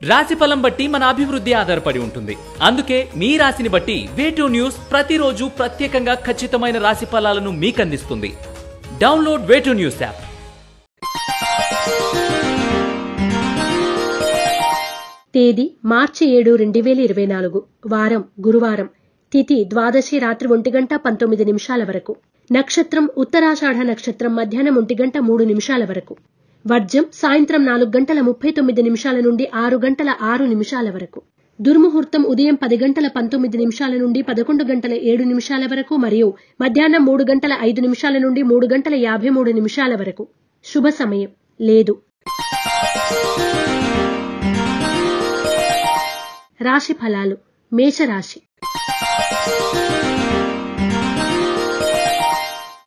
రాశిఫలం బట్టి మన అభివృద్ధి ఆధారపడి ఉంటుంది. అందుకే మీ రాశిని బట్టి వే2 న్యూస్ ప్రతిరోజు ప్రత్యేకంగా ఖచ్చితమైన రాశి ఫలాలను మీకు అందిస్తుంది. డౌన్లోడ్ వే2 న్యూస్ యాప్. తేదీ మార్చి 7, 2024. వారం గురువారం. తిథి ద్వాదశి రాత్రి 1:19 వరకు. నక్షత్రం ఉత్తరాషాఢ నక్షత్రం మధ్యాహ్నం 1:03 వరకు. వర్జం సాయంత్రం 4:39 నుండి 6:06 వరకు. దుర్ముహూర్తం ఉదయం 10:19 నుండి 11:07 వరకు మరియు మధ్యాహ్నం 3:05 నుండి 3:53 వరకు. శుభ సమయం లేదు. రాశి ఫలాలు. మేషరాశి.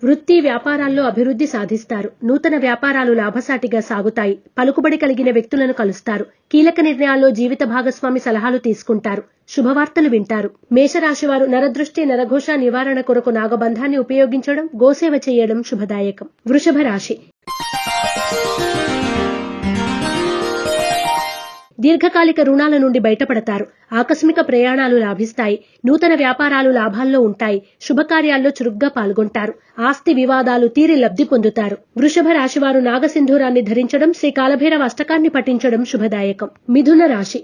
వృత్తి వ్యాపారాల్లో అభివృద్ధి సాధిస్తారు. నూతన వ్యాపారాలు లాభసాటిగా సాగుతాయి. పలుకుబడి కలిగిన వ్యక్తులను కలుస్తారు. కీలక నిర్ణయాల్లో జీవిత భాగస్వామి సలహాలు తీసుకుంటారు. శుభవార్తలు వింటారు. మేషరాశి వారు నరదృష్టి నరఘోష నివారణ కొరకు నాగబంధాన్ని ఉపయోగించడం, గోసేవ చేయడం శుభదాయకం. వృషభ రాశి. దీర్ఘకాలిక రుణాల నుండి బయటపడతారు. ఆకస్మిక ప్రయాణాలు లాభిస్తాయి. నూతన వ్యాపారాలు లాభాల్లో ఉంటాయి. శుభకార్యాల్లో చురుగ్గా పాల్గొంటారు. ఆస్తి వివాదాలు తీరి లబ్ధి పొందుతారు. వృషభ రాశివారు నాగసింధూరాన్ని ధరించడం, శ్రీ కాలభైరవ అష్టకాన్ని పఠించడం శుభదాయకం. మిథున రాశి.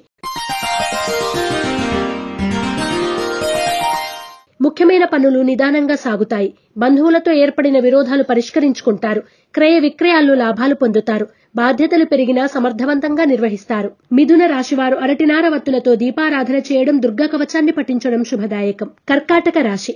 ముఖ్యమైన పనులు నిదానంగా సాగుతాయి. బంధువులతో ఏర్పడిన విరోధాలు పరిష్కరించుకుంటారు. క్రయ విక్రయాల్లో లాభాలు పొందుతారు. బాధ్యతలు పెరిగినా సమర్థవంతంగా నిర్వహిస్తారు. మిథున రాశివారు అరటినార వత్తులతో దీపారాధన చేయడం, దుర్గా కవచాన్ని పఠించడం శుభదాయకం. కర్కాటక రాశి.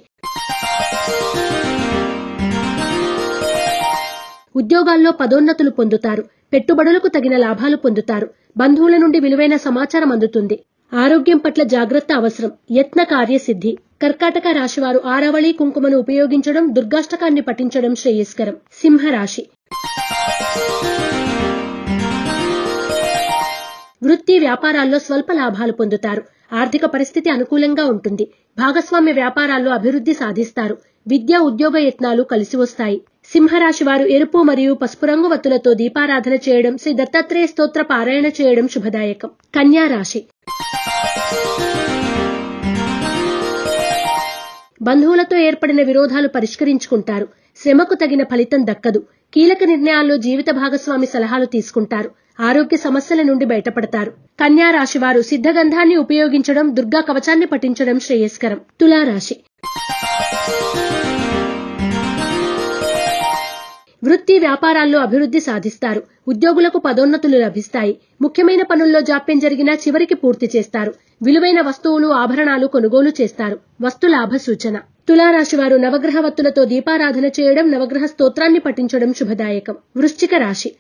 ఉద్యోగాల్లో పదోన్నతులు పొందుతారు. పెట్టుబడులకు తగిన లాభాలు పొందుతారు. బంధువుల నుండి విలువైన సమాచారం అందుతుంది. ఆరోగ్యం పట్ల జాగ్రత్త అవసరం. యత్న కార్యసిద్ధి. కర్కాటక రాశివారు ఆరవళి కుంకుమను ఉపయోగించడం, దుర్గాష్టకాన్ని పఠించడం శ్రేయస్కరం. సింహరాశి. వృత్తి వ్యాపారాల్లో స్వల్ప లాభాలు పొందుతారు. ఆర్థిక పరిస్థితి అనుకూలంగా ఉంటుంది. భాగస్వామ్య వ్యాపారాల్లో అభివృద్ధి సాధిస్తారు. విద్యా ఉద్యోగ యత్నాలు కలిసి వస్తాయి. సింహరాశి వారు ఎరుపు మరియు పసుపు రంగు వత్తులతో దీపారాధన చేయడం, శ్రీ దత్తాత్రేయ స్తోత్ర పారాయణ చేయడం శుభదాయకం. కన్యా రాశి. బంధువులతో ఏర్పడిన విరోధాలు పరిష్కరించుకుంటారు. శ్రమకు తగిన ఫలితం దక్కదు. కీలక నిర్ణయాల్లో జీవిత భాగస్వామి సలహాలు తీసుకుంటారు. ఆరోగ్య సమస్యల నుండి బయటపడతారు. కన్యా రాశి వారు సిద్ధగంధాన్ని ఉపయోగించడం, దుర్గా కవచాన్ని పఠించడం శ్రేయస్కరం. తులారాశి. వృత్తి వ్యాపారాల్లో అభివృద్ధి సాధిస్తారు. ఉద్యోగులకు పదోన్నతులు లభిస్తాయి. ముఖ్యమైన పనుల్లో జాప్యం జరిగినా చివరికి పూర్తి చేస్తారు. విలువైన వస్తువులు, ఆభరణాలు కొనుగోలు చేస్తారు. వస్తు లాభ సూచన. తులారాశి వారు నవగ్రహ వత్తులతో దీపారాధన చేయడం, నవగ్రహ స్తోత్రాన్ని పఠించడం శుభదాయకం. వృశ్చిక రాశి.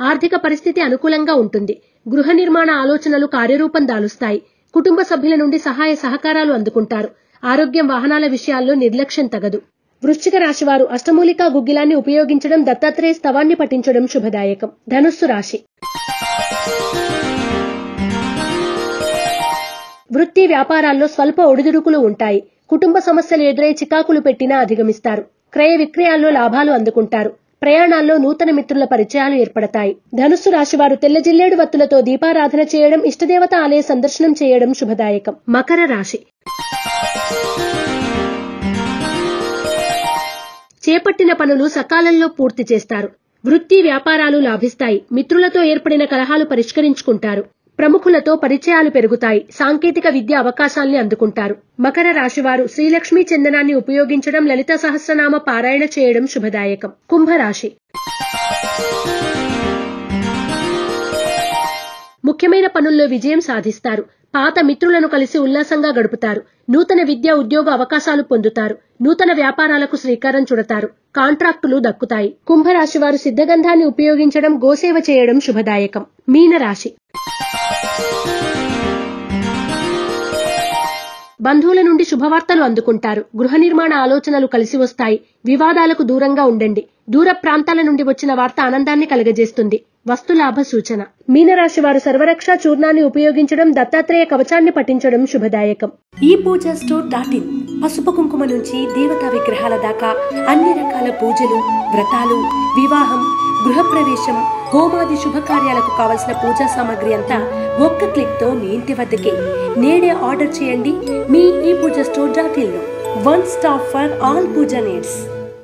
ఆర్థిక పరిస్థితి అనుకూలంగా ఉంటుంది. గృహ నిర్మాణ ఆలోచనలు కార్యరూపం దాలుస్తాయి. కుటుంబ సభ్యుల నుండి సహాయ సహకారాలు అందుకుంటారు. ఆరోగ్యం, వాహనాల విషయాల్లో నిర్లక్ష్యం తగదు. వృశ్చిక రాశివారు అష్టమూలికా గుగ్గిలాన్ని ఉపయోగించడం, దత్తాత్రేయ స్తవాన్ని పఠించడం శుభదాయకం. ధనుస్సు రాశి. వృత్తి వ్యాపారాల్లో స్వల్ప ఒడిదుడుకులు ఉంటాయి. కుటుంబ సమస్యలు ఎదురై చికాకులు పెట్టినా అధిగమిస్తారు. క్రయ విక్రయాల్లో లాభాలు అందుకుంటారు. ప్రయాణాల్లో నూతన మిత్రుల పరిచయాలు ఏర్పడతాయి. ధనుస్సు రాశివారు తెల్ల జిల్లేడు వత్తులతో దీపారాధన చేయడం, ఇష్టదేవత ఆలయ సందర్శనం చేయడం శుభదాయకం. మకర రాశి. చేపట్టిన పనులు సకాలంలో పూర్తి చేస్తారు. వృత్తి వ్యాపారాలు లాభిస్తాయి. మిత్రులతో ఏర్పడిన కలహాలు పరిష్కరించుకుంటారు. ప్రముఖులతో పరిచయాలు పెరుగుతాయి. సాంకేతిక విద్య అవకాశాల్ని అందుకుంటారు. మకర రాశివారు శ్రీలక్ష్మీ చందనాన్ని ఉపయోగించడం, లలిత సహస్రనామ పారాయణ చేయడం శుభదాయకం. కుంభరాశి. ముఖ్యమైన పనుల్లో విజయం సాధిస్తారు. పాత మిత్రులను కలిసి ఉల్లాసంగా గడుపుతారు. నూతన విద్యా ఉద్యోగ అవకాశాలు పొందుతారు. నూతన వ్యాపారాలకు శ్రీకారం చుడతారు. కాంట్రాక్టులు దక్కుతాయి. కుంభరాశి వారు సిద్ధగంధాన్ని ఉపయోగించడం, గోసేవ చేయడం శుభదాయకం. మీనరాశి. బంధువుల నుండి శుభవార్తలు అందుకుంటారు. గృహ నిర్మాణ ఆలోచనలు కలిసి వస్తాయి. వివాదాలకు దూరంగా ఉండండి. దూర ప్రాంతాల నుండి వచ్చిన వార్త ఆనందాన్ని కలగజేస్తుంది. వస్తులాభ సూచన. మీనరాశి వారు సర్వరక్ష చూర్ణాన్ని ఉపయోగించడం, దత్తాత్రేయ కవచాన్ని పఠించడం శుభదాయకం. ఈ పూజా స్టోర్.in పసుపు కుంకుమ నుంచి దేవతా విగ్రహాల దాకా అన్ని రకాల పూజలు, వ్రతాలు, వివాహం, గృహప్రవేశం, హోమాది శుభకార్యాలకు కావలసిన పూజా సామాగ్రి అంతా ఒక్క క్లిక్ తో మీ ఇంటి వద్దకే. నేడే ఆర్డర్ చేయండి మీ ePoojaStore.in లో. One stop for all pooja needs.